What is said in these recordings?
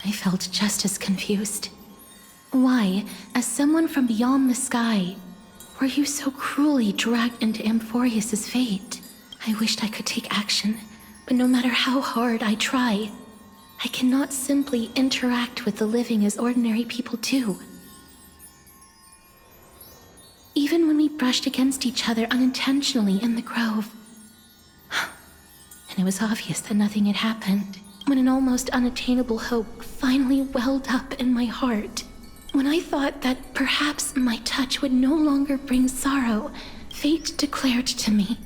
I felt just as confused. Why, as someone from beyond the sky, were you so cruelly dragged into Amphorius's fate? I wished I could take action, but no matter how hard I try, I cannot simply interact with the living as ordinary people do. Even when we brushed against each other unintentionally in the grove, and it was obvious that nothing had happened, when an almost unattainable hope finally welled up in my heart, when I thought that perhaps my touch would no longer bring sorrow, fate declared to me,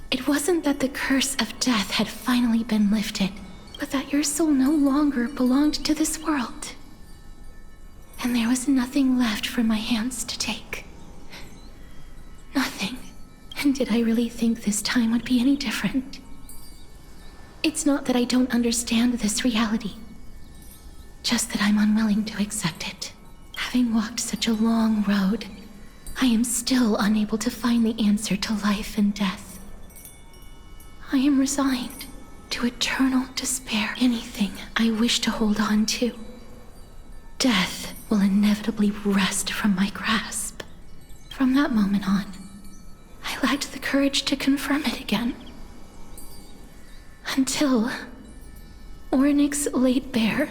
it wasn't that the curse of death had finally been lifted, but that your soul no longer belonged to this world. And there was nothing left for my hands to take. Nothing. And did I really think this time would be any different? It's not that I don't understand this reality, just that I'm unwilling to accept it. Having walked such a long road, I am still unable to find the answer to life and death. I am resigned to eternal despair. Anything I wish to hold on to, death will inevitably wrest from my grasp. From that moment on, I lacked the courage to confirm it again. Until Ornyx laid bare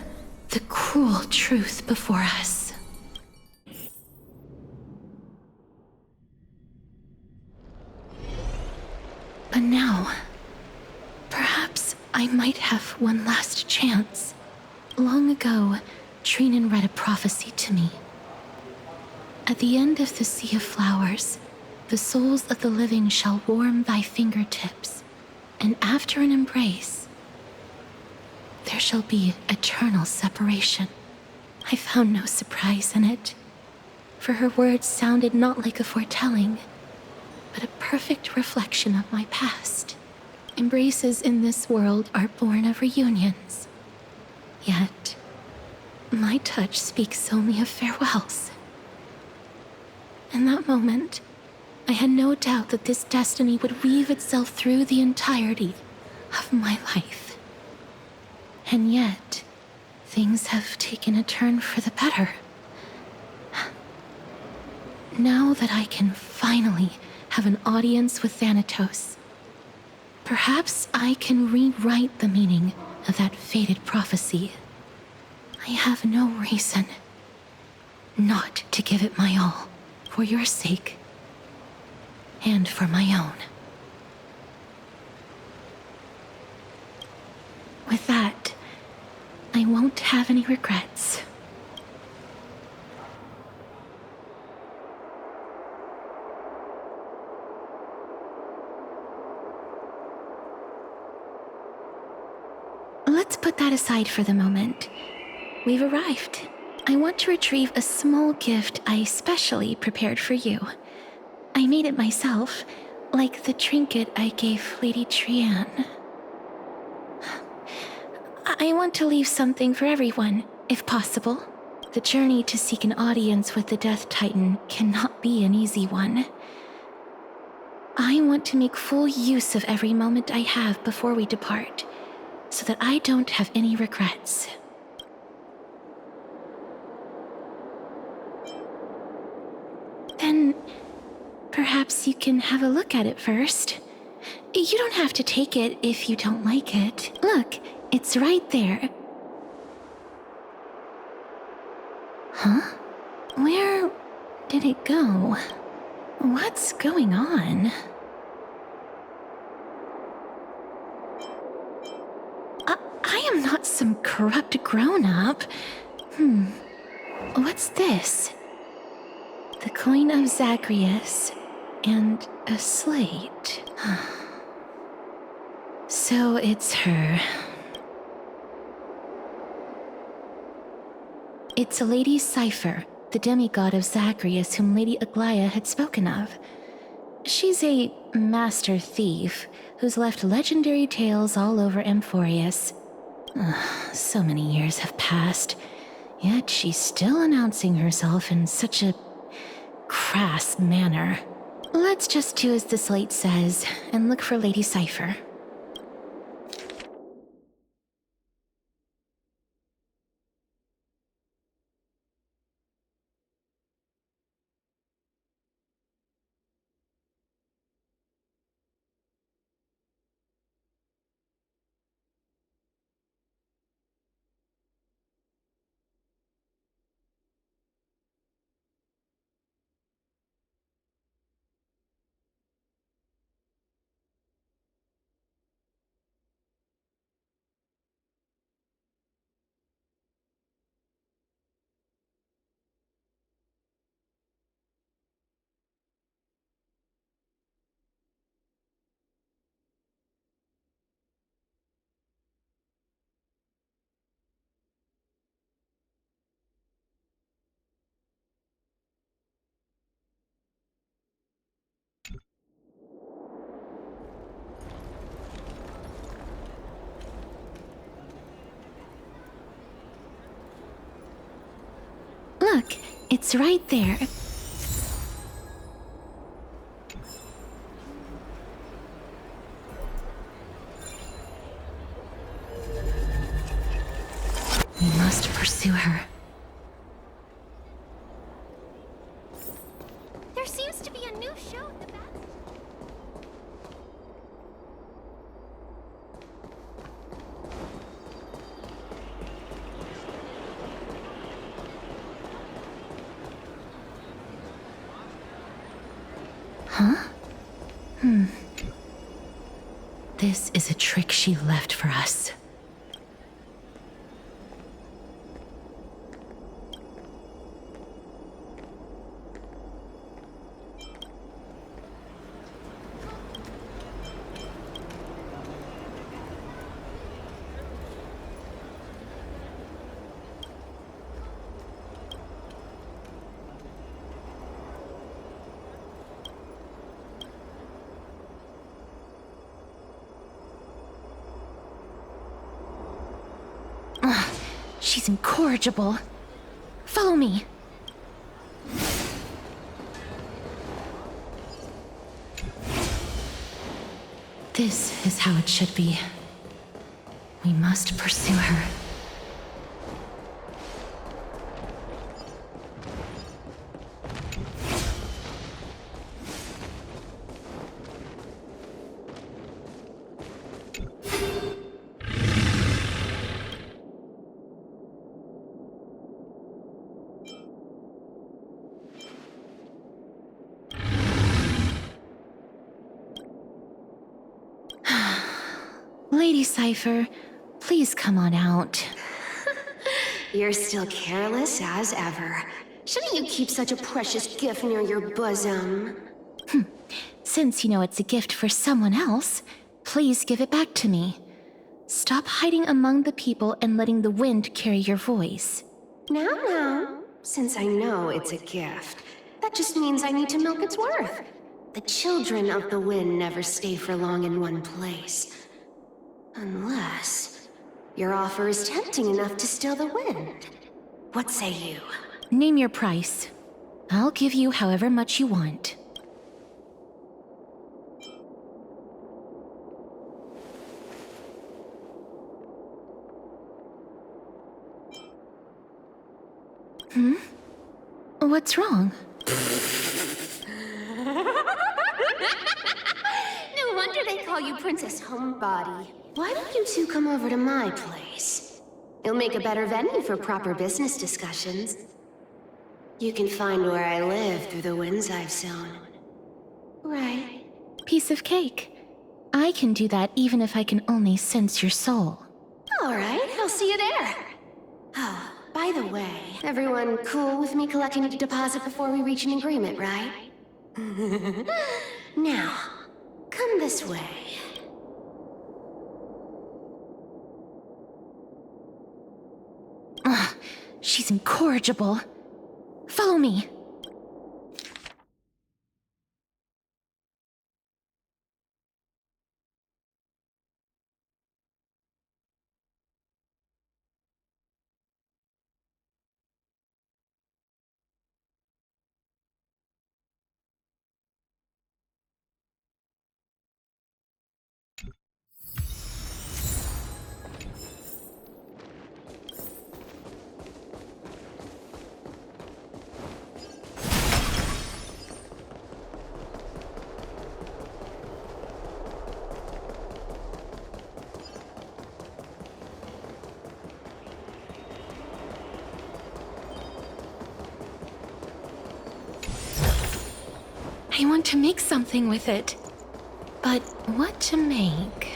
the cruel truth before us. But now, perhaps I might have one last chance. Long ago, Trinan read a prophecy to me. At the end of the Sea of Flowers, the souls of the living shall warm thy fingertips, and after an embrace, there shall be eternal separation. I found no surprise in it, for her words sounded not like a foretelling, but a perfect reflection of my past. Embraces in this world are born of reunions. Yet, my touch speaks only of farewells. In that moment, I had no doubt that this destiny would weave itself through the entirety of my life. And yet, things have taken a turn for the better. Now that I can finally have an audience with Thanatos, perhaps I can rewrite the meaning of that fated prophecy. I have no reason not to give it my all, for your sake, and for my own. With that, I won't have any regrets. Let's put that aside for the moment. We've arrived. I want to retrieve a small gift I specially prepared for you. I made it myself, like the trinket I gave Lady Trian. I want to leave something for everyone, if possible. The journey to seek an audience with the Death Titan cannot be an easy one. I want to make full use of every moment I have before we depart, so that I don't have any regrets. Then, perhaps you can have a look at it first. You don't have to take it if you don't like it. Look, it's right there. Huh? Where did it go? What's going on? I am not some corrupt grown-up. What's this? The coin of Zagreus and a slate. So it's her. It's Lady Cypher, the demigod of Zagreus whom Lady Aglaia had spoken of. She's a master thief who's left legendary tales all over Amphorius. So many years have passed, yet she's still announcing herself in such a crass manner. Let's just do as the slate says and look for Lady Cypher. It's right there. We must pursue her. There seems to be a new show at the back. Huh? This is a trick she left for us. She's incorrigible. Follow me. This is how it should be. We must pursue her. Lady Cypher, please come on out. You're still careless as ever. Shouldn't you keep such a precious gift near your bosom? Since you know it's a gift for someone else, please give it back to me. Stop hiding among the people and letting the wind carry your voice. Now, since I know it's a gift, that just means I need to milk its worth. The children of the wind never stay for long in one place. Unless your offer is tempting enough to steal the wind. What say you? Name your price. I'll give you however much you want. What's wrong? No wonder they call you Princess Homebody. Why don't you two come over to my place? It'll make a better venue for proper business discussions. You can find where I live through the winds I've sown. Right. Piece of cake. I can do that even if I can only sense your soul. All right, I'll see you there. Oh, by the way, everyone cool with me collecting a deposit before we reach an agreement, right? Now, come this way. She's incorrigible. Follow me. I want to make something with it. But what to make?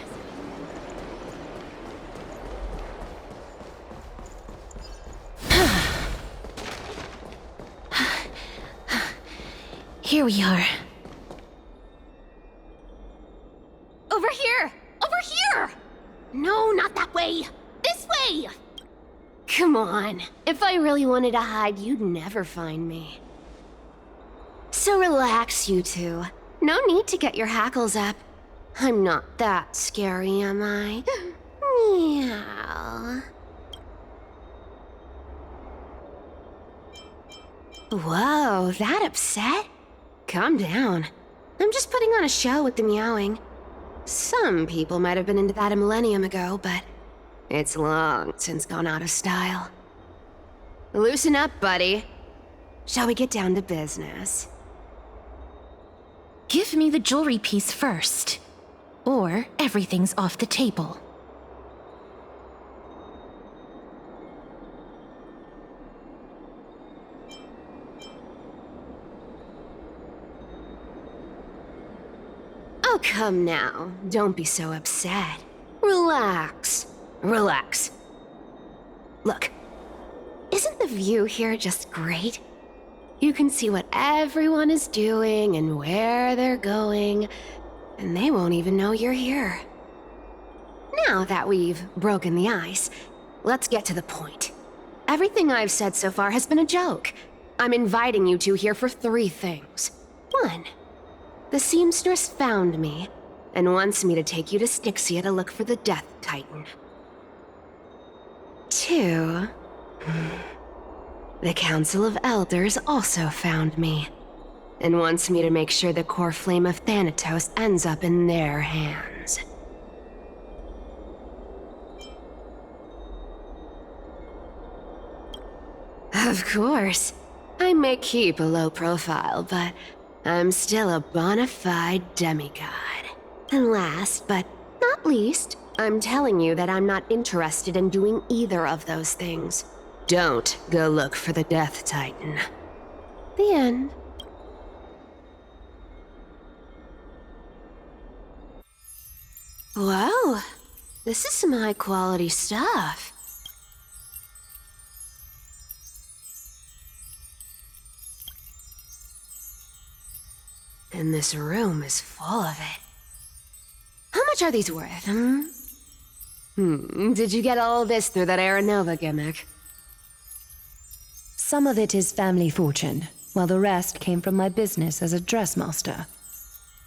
Here we are. Over here! Over here! No, not that way! This way! Come on. If I really wanted to hide, you'd never find me. So relax, you two. No need to get your hackles up. I'm not that scary, am I? Meow. Whoa, that upset? Calm down. I'm just putting on a show with the meowing. Some people might have been into that a millennium ago, but it's long since gone out of style. Loosen up, buddy. Shall we get down to business? Give me the jewelry piece first, or everything's off the table. Oh, come now. Don't be so upset. Relax. Relax. Look, isn't the view here just great? You can see what everyone is doing and where they're going, and they won't even know you're here. Now that we've broken the ice, let's get to the point. Everything I've said so far has been a joke. I'm inviting you two here for 3 things. 1. The seamstress found me and wants me to take you to Styxia to look for the Death Titan. 2. The Council of Elders also found me and wants me to make sure the core flame of Thanatos ends up in their hands. Of course, I may keep a low profile, but I'm still a bona fide demigod. And last but not least, I'm telling you that I'm not interested in doing either of those things. Don't go look for the Death Titan. The end. Whoa, this is some high-quality stuff. And this room is full of it. How much are these worth, Did you get all this through that Aranova gimmick? Some of it is family fortune, while the rest came from my business as a dressmaster.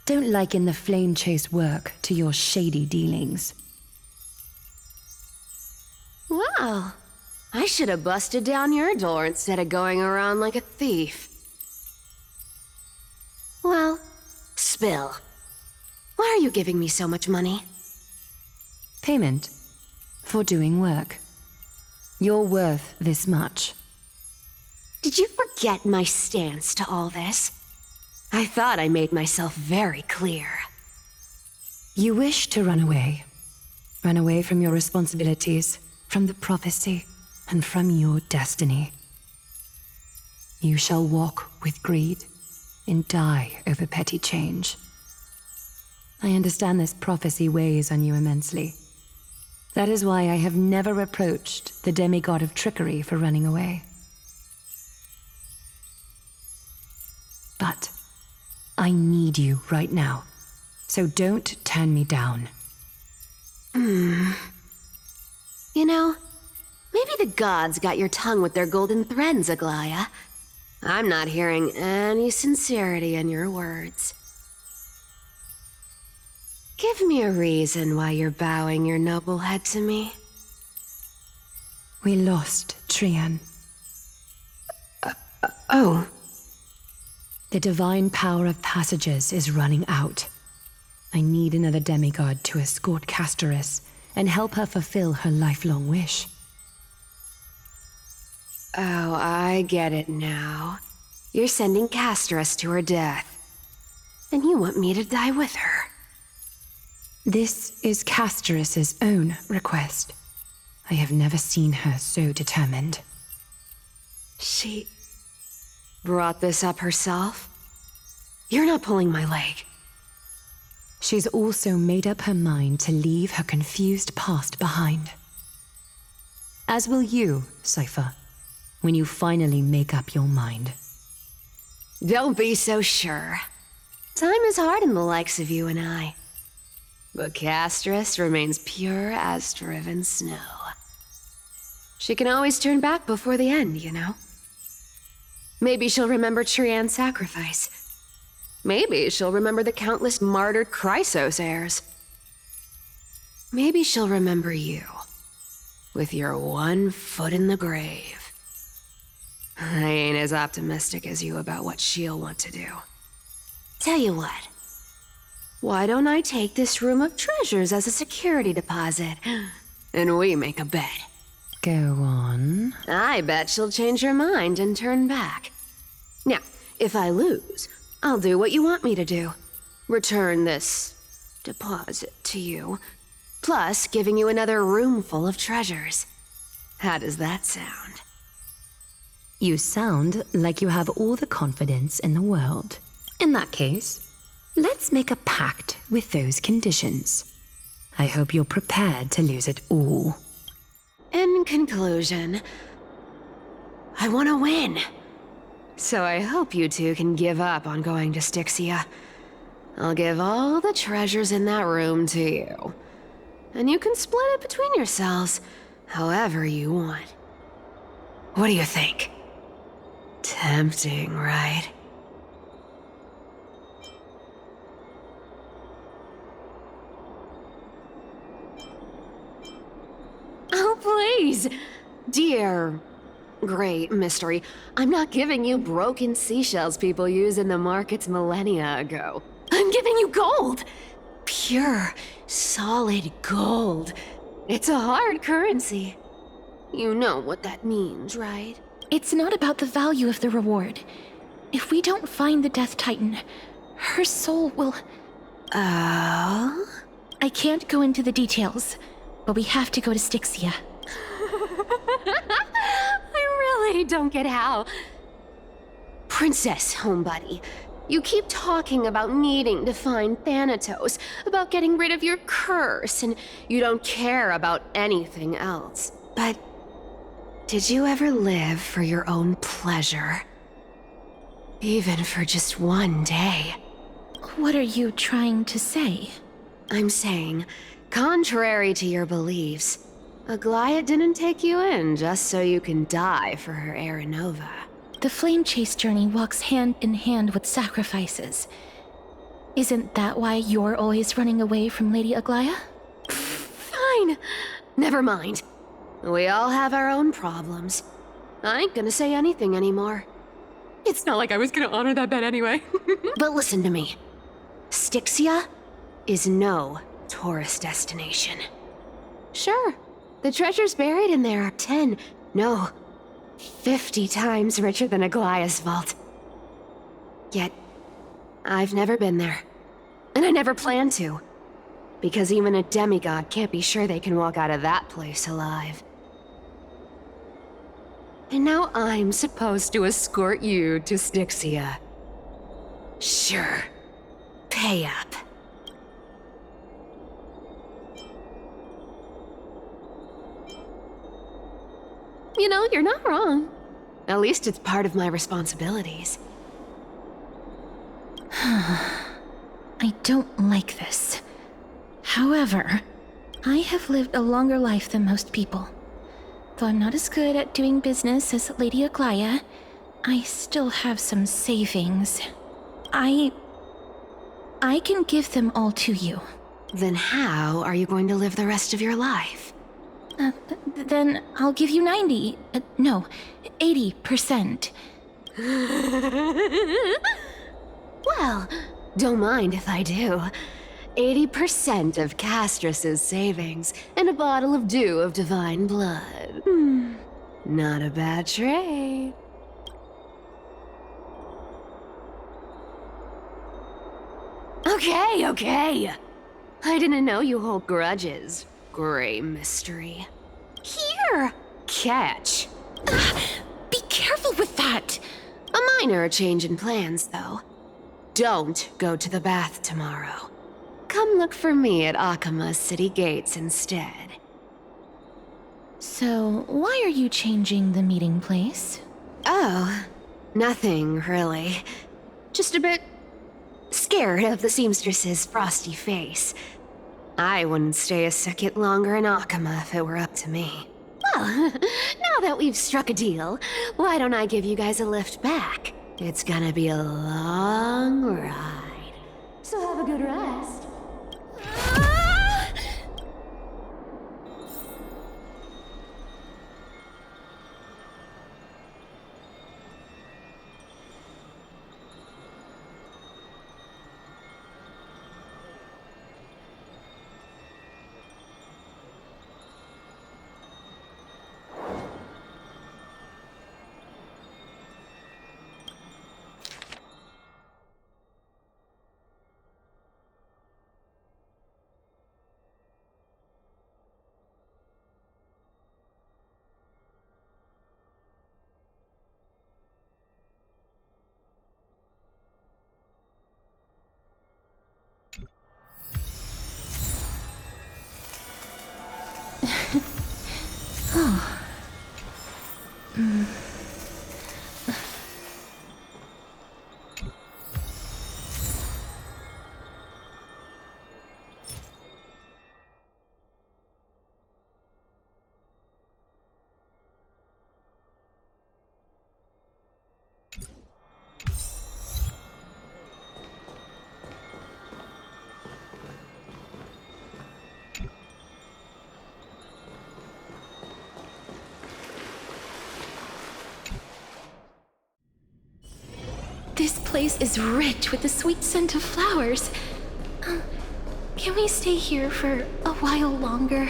Don't liken the flame chase work to your shady dealings. Wow, I should have busted down your door instead of going around like a thief. Well, spill. Why are you giving me so much money? Payment for doing work. You're worth this much. Did you forget my stance to all this? I thought I made myself very clear. You wish to run away. Run away from your responsibilities, from the prophecy, and from your destiny. You shall walk with greed and die over petty change. I understand this prophecy weighs on you immensely. That is why I have never reproached the demigod of trickery for running away. But I need you right now, so don't turn me down. You know, maybe the gods got your tongue with their golden threads, Aglaya. I'm not hearing any sincerity in your words. Give me a reason why you're bowing your noble head to me. We lost Trian. Oh. The divine power of passages is running out. I need another demigod to escort Castoris and help her fulfill her lifelong wish. Oh, I get it now. You're sending Castoris to her death. And you want me to die with her. This is Castoris's own request. I have never seen her so determined. She brought this up herself? You're not pulling my leg. She's also made up her mind to leave her confused past behind. As will you, Cypher, when you finally make up your mind. Don't be so sure. Time is hard in the likes of you and I. But Castoris remains pure as driven snow. She can always turn back before the end, you know? Maybe she'll remember Trian's sacrifice. Maybe she'll remember the countless martyred Chrysos heirs. Maybe she'll remember you, with your one foot in the grave. I ain't as optimistic as you about what she'll want to do. Tell you what. Why don't I take this room of treasures as a security deposit? And we make a bet. Go on. I bet she'll change her mind and turn back. Now, if I lose, I'll do what you want me to do. Return this deposit to you, plus giving you another room full of treasures. How does that sound? You sound like you have all the confidence in the world. In that case, let's make a pact with those conditions. I hope you're prepared to lose it all. In conclusion, I want to win. So I hope you two can give up on going to Styxia. I'll give all the treasures in that room to you. And you can split it between yourselves, however you want. What do you think? Tempting, right? Oh, please! Dear great mystery, I'm not giving you broken seashells people use in the markets millennia ago. I'm giving you gold! Pure, solid gold. It's a hard currency. You know what that means, right? It's not about the value of the reward. If we don't find the Death Titan, her soul will... Oh? I can't go into the details, but we have to go to Styxia. I really don't get how. Princess, homebuddy, you keep talking about needing to find Thanatos, about getting rid of your curse, and you don't care about anything else. But did you ever live for your own pleasure? Even for just one day? What are you trying to say? I'm saying, contrary to your beliefs, Aglaia didn't take you in just so you can die for her Aranova. The flame chase journey walks hand in hand with sacrifices. Isn't that why you're always running away from Lady Aglaia? Fine. Never mind. We all have our own problems. I ain't gonna say anything anymore. It's not like I was gonna honor that bet anyway. But listen to me. Styxia is no tourist destination. Sure, the treasures buried in there are 10, no, 50 times richer than Aglaia's vault. Yet, I've never been there. And I never plan to. Because even a demigod can't be sure they can walk out of that place alive. And now I'm supposed to escort you to Styxia. Sure. Pay up. You know, you're not wrong. At least it's part of my responsibilities. I don't like this. However, I have lived a longer life than most people. Though I'm not as good at doing business as Lady Aglaia, I still have some savings. I can give them all to you. Then how are you going to live the rest of your life? Then I'll give you 90, no, 80%. Well, don't mind if I do. 80% of Castrus's savings and a bottle of dew of divine blood. Not a bad trade. Okay. I didn't know you hold grudges, Gray Mystery. Here! Catch. Be careful with that! A minor change in plans, though. Don't go to the bath tomorrow. Come look for me at Akima's city gates instead. So, why are you changing the meeting place? Oh, nothing, really. Just a bit scared of the seamstress's frosty face. I wouldn't stay a second longer in Akima if it were up to me. Well, now that we've struck a deal, why don't I give you guys a lift back? It's gonna be a long ride. So have a good rest. This place is rich with the sweet scent of flowers. Can we stay here for a while longer?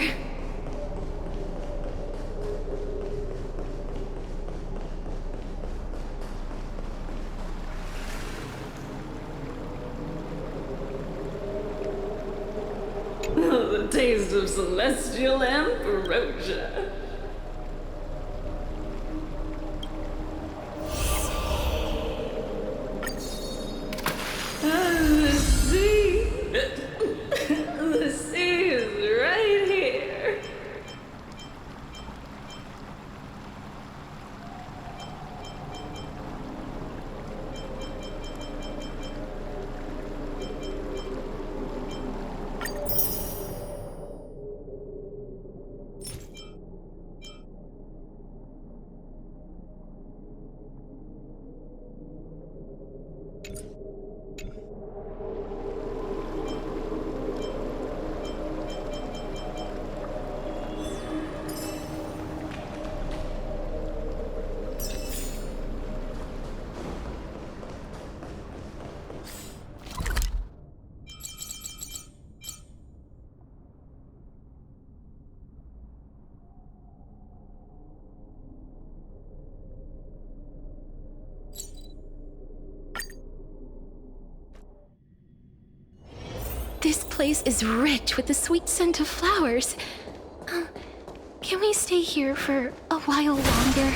The taste of celestial ambrosia. The sea. The sea is right here. This place is rich with the sweet scent of flowers. Can we stay here for a while longer?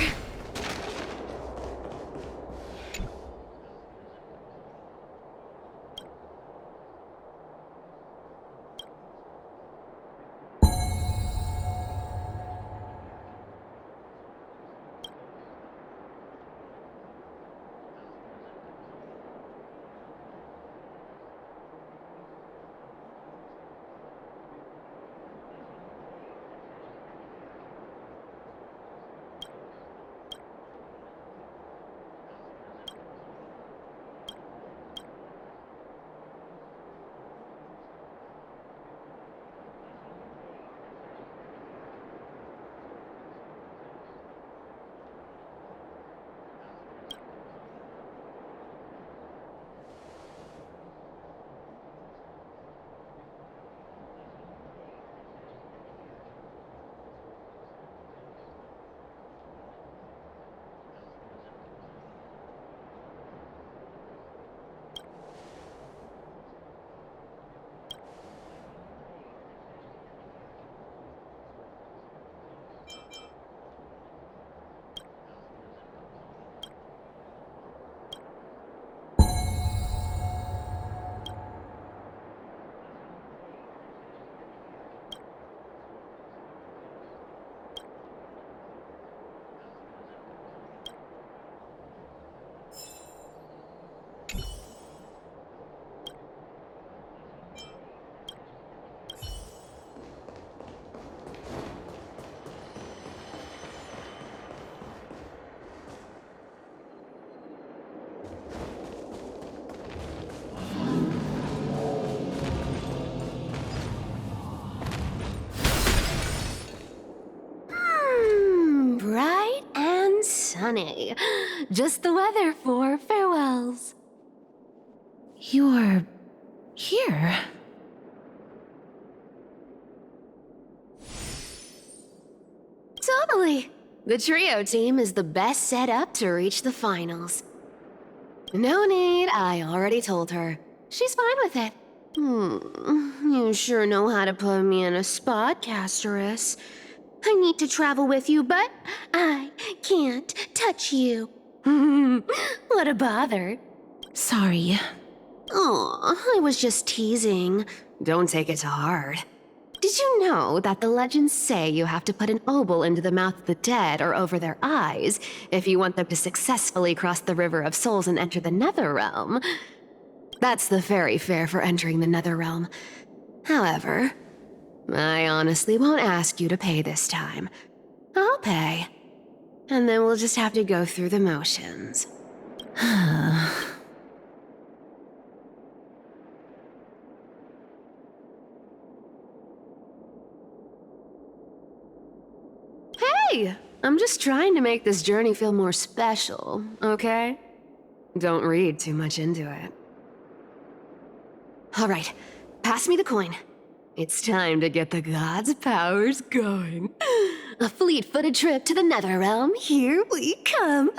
Bright and sunny. Just the weather for farewells. You're here. Totally. The trio team is the best set up to reach the finals. No need, I already told her. She's fine with it. You sure know how to put me in a spot, Casterus. I need to travel with you, but I can't touch you. What a bother. Sorry. Aw, I was just teasing. Don't take it to heart. did you know that the legends say you have to put an obol into the mouth of the dead or over their eyes if you want them to successfully cross the River of Souls and enter the Netherrealm? That's the fairy fare for entering the Netherrealm. However, I honestly won't ask you to pay this time. I'll pay. And then we'll just have to go through the motions. Hey! I'm just trying to make this journey feel more special, okay? Don't read too much into it. Alright, pass me the coin. It's time to get the gods' powers going. A fleet-footed trip to the Netherrealm, here we come.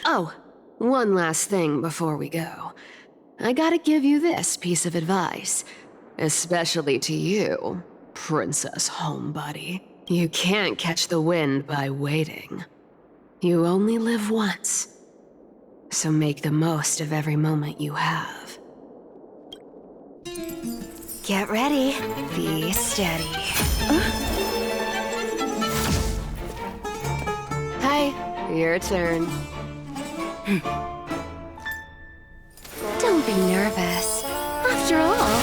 Oh, one last thing before we go. I gotta give you this piece of advice. Especially to you, Princess Homebody. You can't catch the wind by waiting. You only live once. So make the most of every moment you have. Get ready. Be steady. Hi, your turn. Don't be nervous. After all,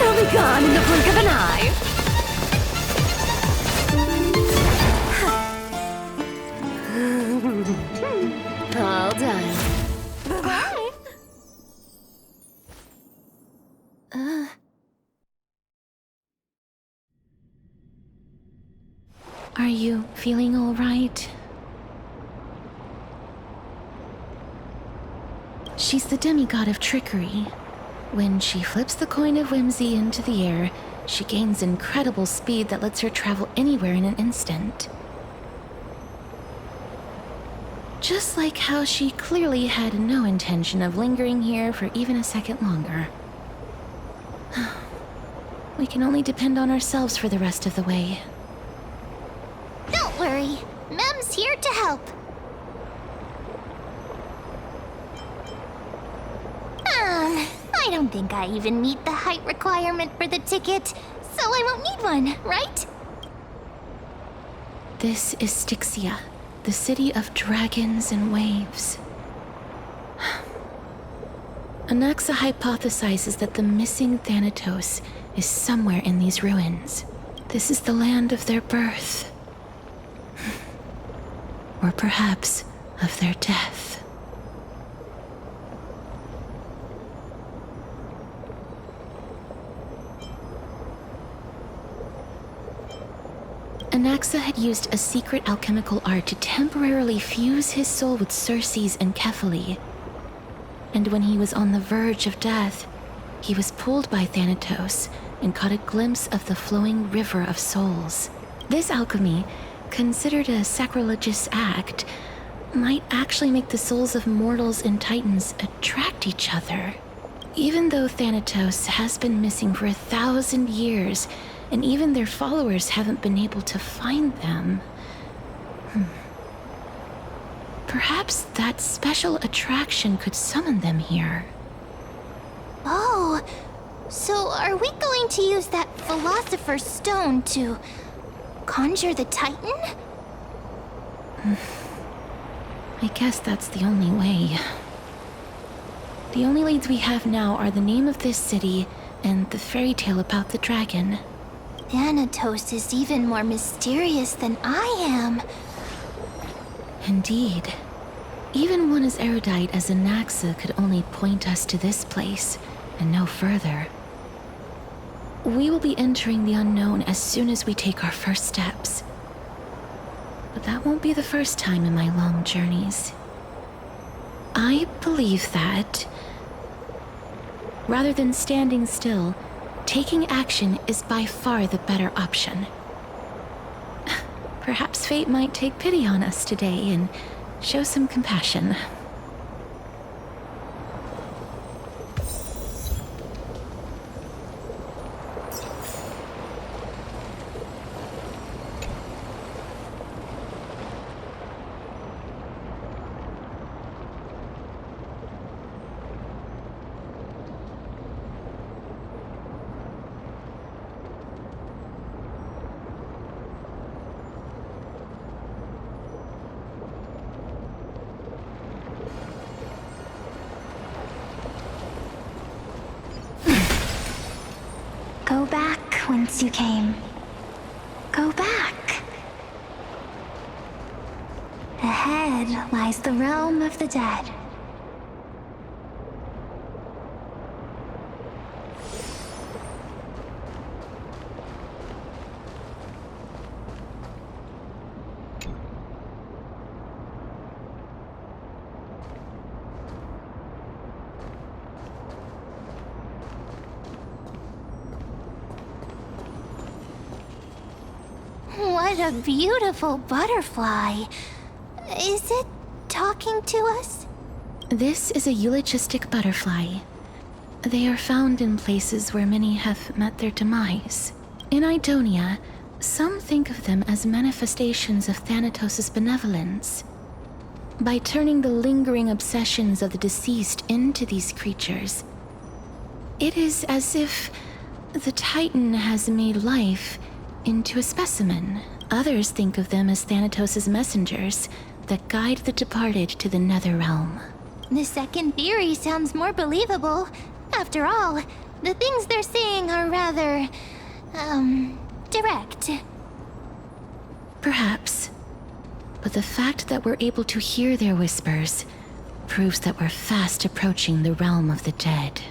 it'll be gone in the blink of an eye. All done. Bye. Are you feeling all right? She's the demigod of trickery. When she flips the coin of whimsy into the air, she gains incredible speed that lets her travel anywhere in an instant. Just like how she clearly had no intention of lingering here for even a second longer. We can only depend on ourselves for the rest of the way. Don't worry. Mem's here to help. I don't think I even meet the height requirement for the ticket, so I won't need one, right? This is Styxia, the city of dragons and waves. Anaxa hypothesizes that the missing Thanatos is somewhere in these ruins. This is the land of their birth. Or perhaps of their death. Anaxa had used a secret alchemical art to temporarily fuse his soul with Circe's and Kephae. And when he was on the verge of death, he was pulled by Thanatos and caught a glimpse of the flowing river of souls. This alchemy, considered a sacrilegious act, might actually make the souls of mortals and titans attract each other. Even though Thanatos has been missing for 1,000 years, and even their followers haven't been able to find them. Perhaps that special attraction could summon them here. Oh, so are we going to use that Philosopher's Stone to conjure the Titan? I guess that's the only way. The only leads we have now are the name of this city and the fairy tale about the dragon. Thanatos is even more mysterious than I am. Indeed. Even one as erudite as Anaxa could only point us to this place, and no further. We will be entering the unknown as soon as we take our first steps. But that won't be the first time in my long journeys. I believe that, rather than standing still, taking action is by far the better option. Perhaps fate might take pity on us today and show some compassion. whence you came. Go back. Ahead lies the realm of the dead. What a beautiful butterfly. Is it talking to us? This is a eulogistic butterfly. They are found in places where many have met their demise. In Idonia, some think of them as manifestations of Thanatos' benevolence. By turning the lingering obsessions of the deceased into these creatures, it is as if the Titan has made life into a specimen. Others think of them as Thanatos' messengers that guide the departed to the nether realm. The second theory sounds more believable. After all, the things they're saying are rather, direct. Perhaps. But the fact that we're able to hear their whispers proves that we're fast approaching the realm of the dead.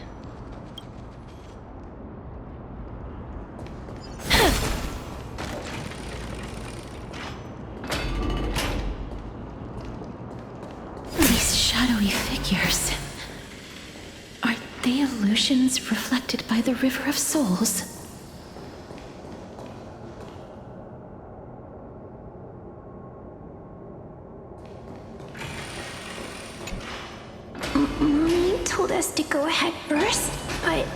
These shadowy figures. Are they illusions reflected by the River of Souls? Mommy told us to go ahead first, but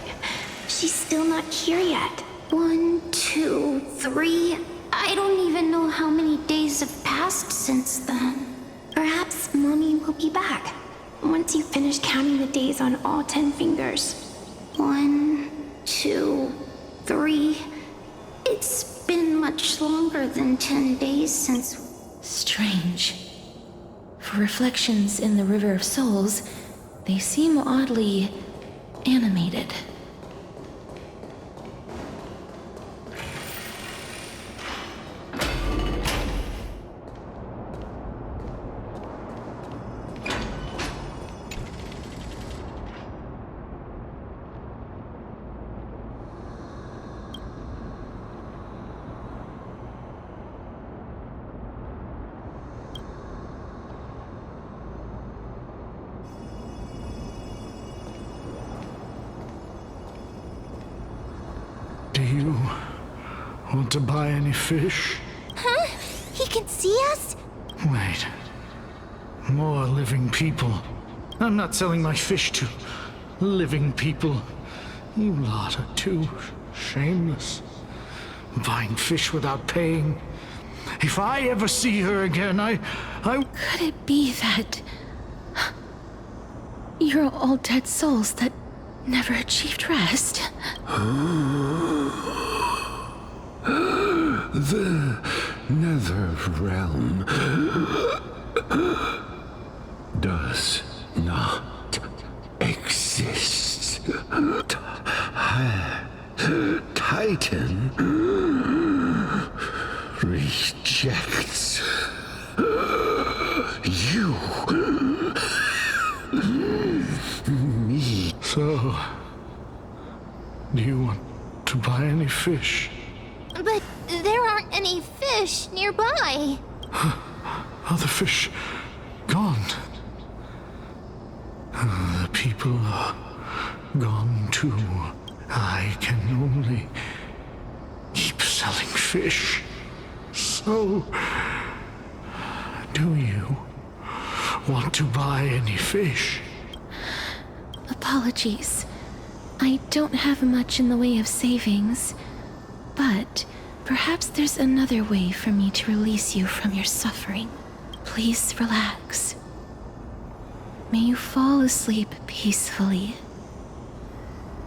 she's still not here yet. 1, 2, 3. I don't even know how many days have passed since then. Perhaps Mommy will be back once you finish counting the days on all 10 fingers. 1, 2, 3. It's been much longer than 10 days since. Strange. For reflections in the River of Souls, they seem oddly animated. Do you want to buy any fish? Huh? He can see us? Wait. More living people. I'm not selling my fish to living people. You lot are too shameless. Buying fish without paying. If I ever see her again, I... Could it be that you're all dead souls that never achieved rest? The nether realm does not exist. Titan rejects you. Me. So... do you want to buy any fish? But there aren't any fish nearby. Are the fish gone? The people are gone too. I can only keep selling fish. So, do you want to buy any fish? Apologies. I don't have much in the way of savings, but perhaps there's another way for me to release you from your suffering. Please relax. May you fall asleep peacefully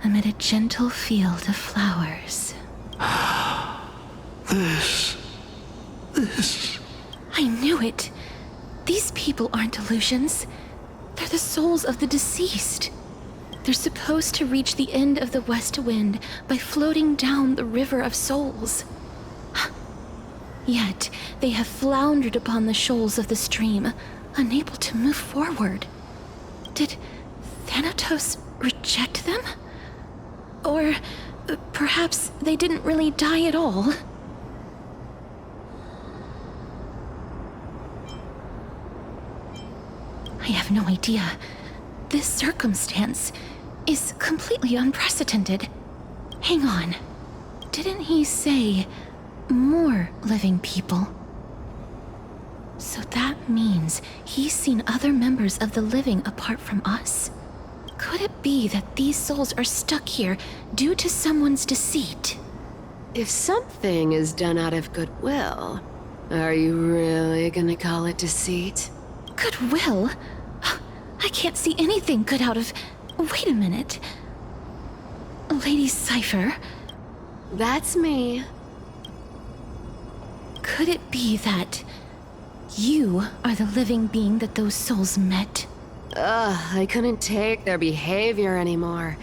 amid a gentle field of flowers. This... I knew it. These people aren't illusions. They're the souls of the deceased. They're supposed to reach the end of the west wind by floating down the river of souls. Yet they have floundered upon the shoals of the stream, unable to move forward. Did Thanatos reject them? Or perhaps they didn't really die at all? I have no idea. This circumstance is completely unprecedented. Hang on. Didn't he say more living people? So that means he's seen other members of the living apart from us? Could it be that these souls are stuck here due to someone's deceit? If something is done out of goodwill, are you really gonna call it deceit? Goodwill? I can't see anything good out of... Wait a minute. Lady Cypher, That's me. could it be that you are the living being that those souls met? I couldn't take their behavior anymore.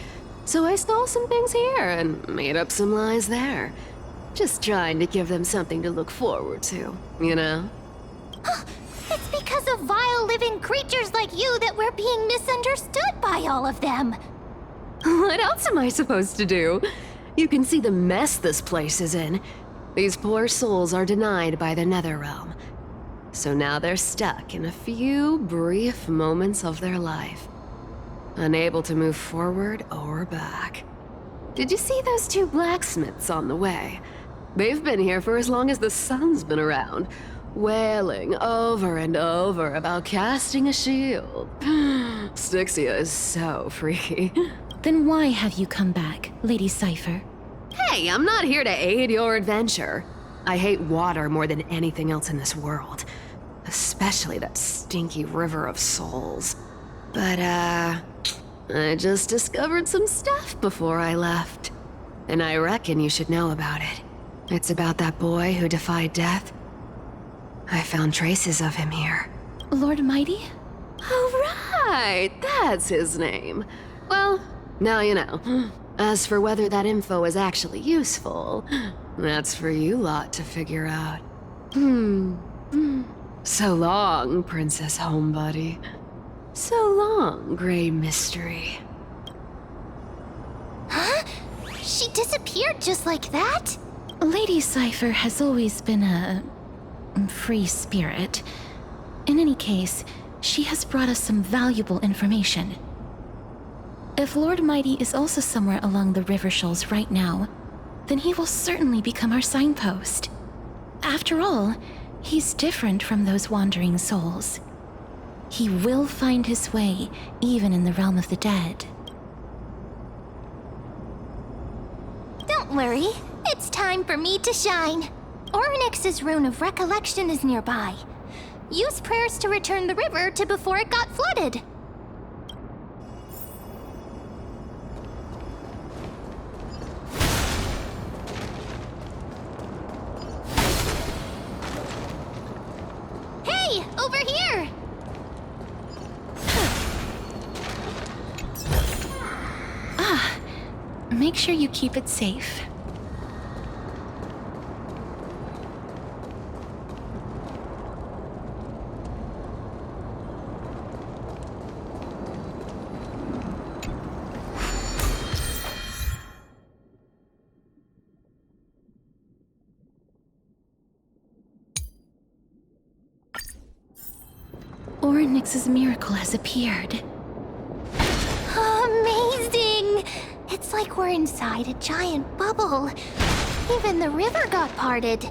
So I stole some things here and made up some lies there. Just trying to give them something to look forward to, you know? It's because of vile living creatures like you that we're being misunderstood by all of them. What else am I supposed to do? You can see the mess this place is in. These poor souls are denied by the Netherrealm. So now they're stuck in a few brief moments of their life, unable to move forward or back. Did you see those two blacksmiths on the way? They've been here for as long as the sun's been around, wailing over and over about casting a shield. Styxia is so freaky. Then why have you come back, Lady Cypher? Hey, I'm not here to aid your adventure. I hate water more than anything else in this world. Especially that stinky river of souls. But, I just discovered some stuff before I left. And I reckon you should know about it. It's about that boy who defied death. I found traces of him here. Lord Mighty? Oh, right! That's his name. Well, now you know. As for whether that info is actually useful, that's for you lot to figure out. So long, Princess Homebody. So long, Grey Mystery. Huh? She disappeared just like that? Lady Cypher has always been a free spirit. In any case, she has brought us some valuable information. If Lord Mighty is also somewhere along the river shoals right now, then he will certainly become our signpost. After all, he's different from those wandering souls. He will find his way, even in the realm of the dead. Don't worry, it's time for me to shine. Ornyx's rune of recollection is nearby. Use prayers to return the river to before it got flooded. Hey, over here! Make sure you keep it safe. Ornyx's miracle has appeared. Amazing! It's like we're inside a giant bubble. Even the river got parted.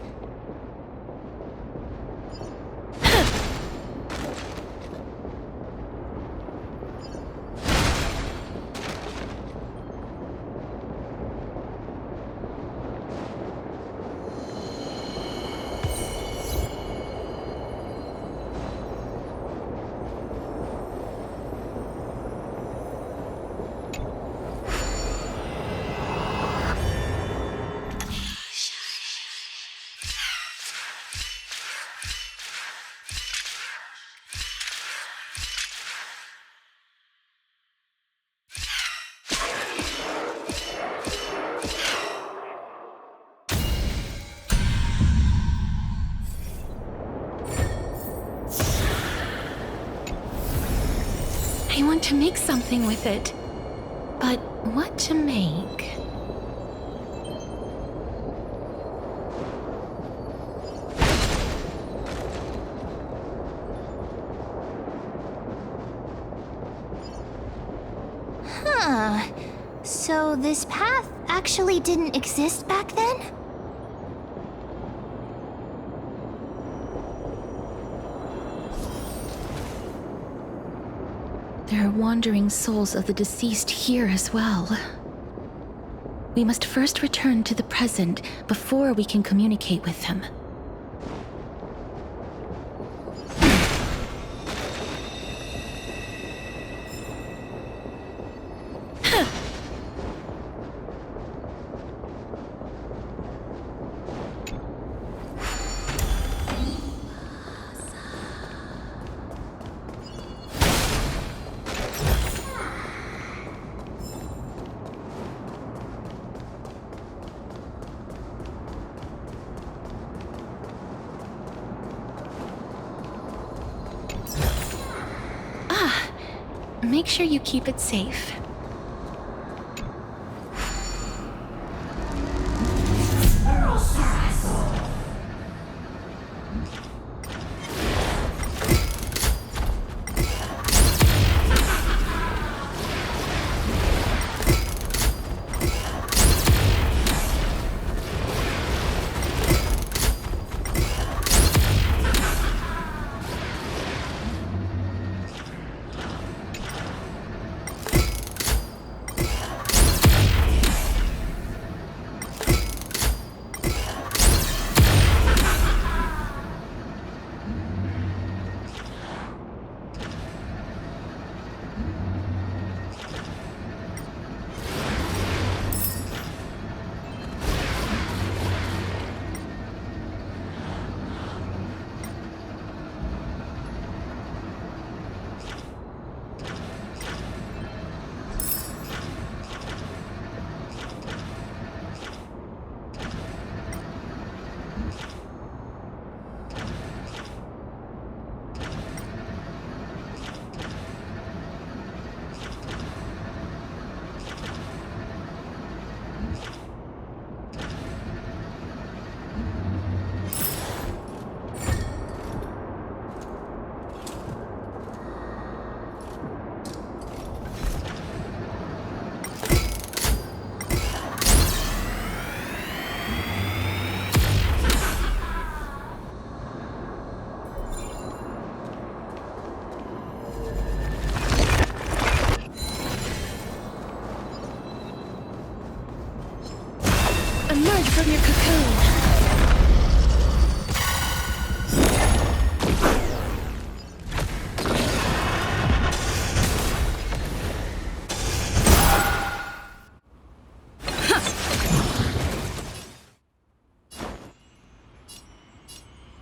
want to make something with it. But what to make? Huh. So this path actually didn't exist back then? There are wandering souls of the deceased here as well. We must first return to the present before we can communicate with them. Make sure you keep it safe. Emerge from your cocoon!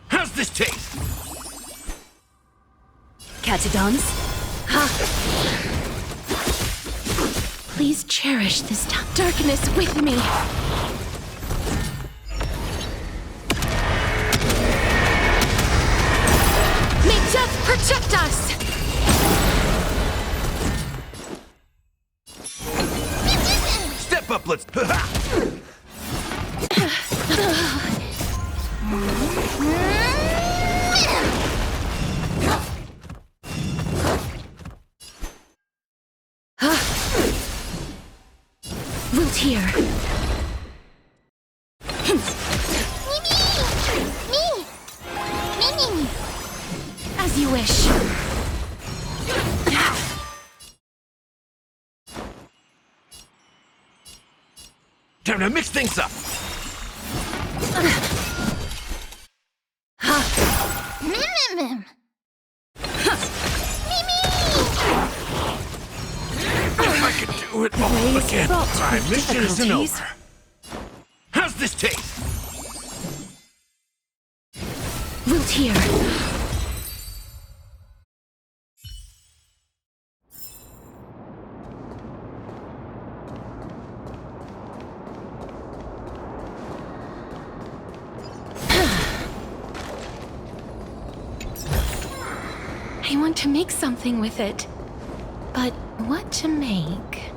How's this taste? Catadons? Please cherish this darkness with me. May death protect us! Step up, let's... Wilt here. Me! As you wish. Time to mix things up! If I could do it all again, my mission isn't over. How's this taste? Wilt here. I want to make something with it. But what to make?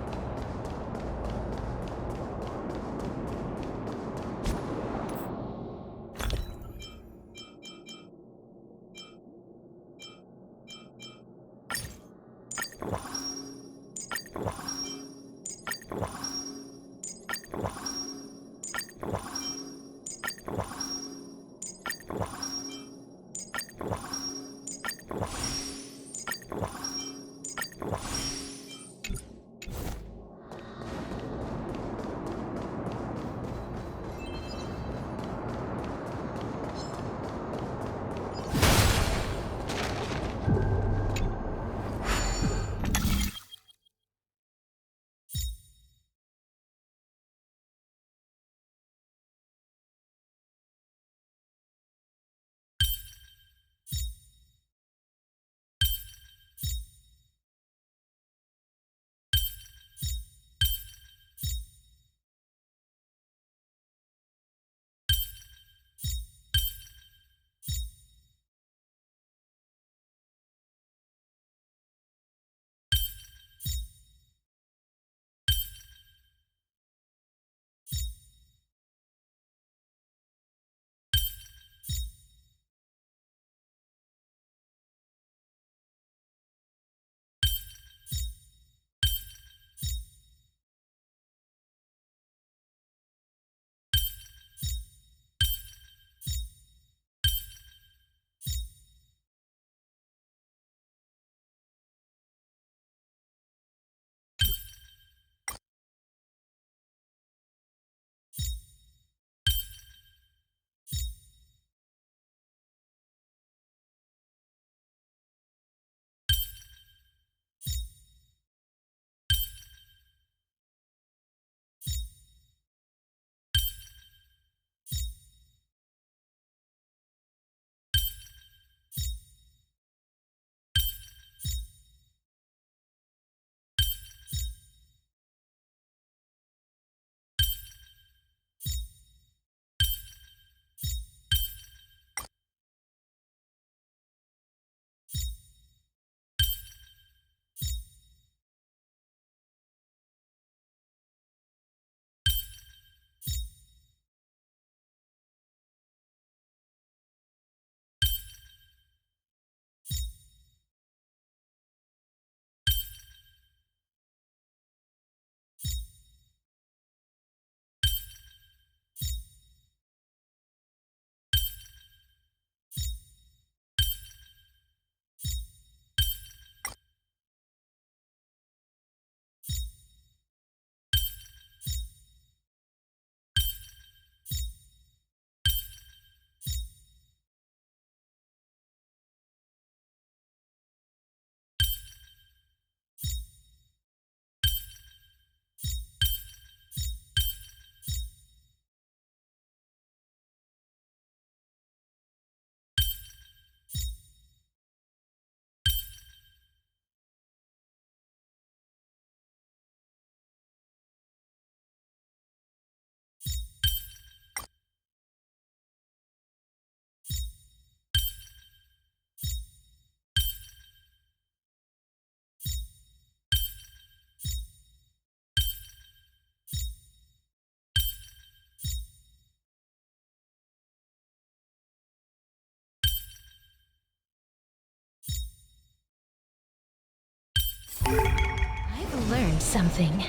I've learned something.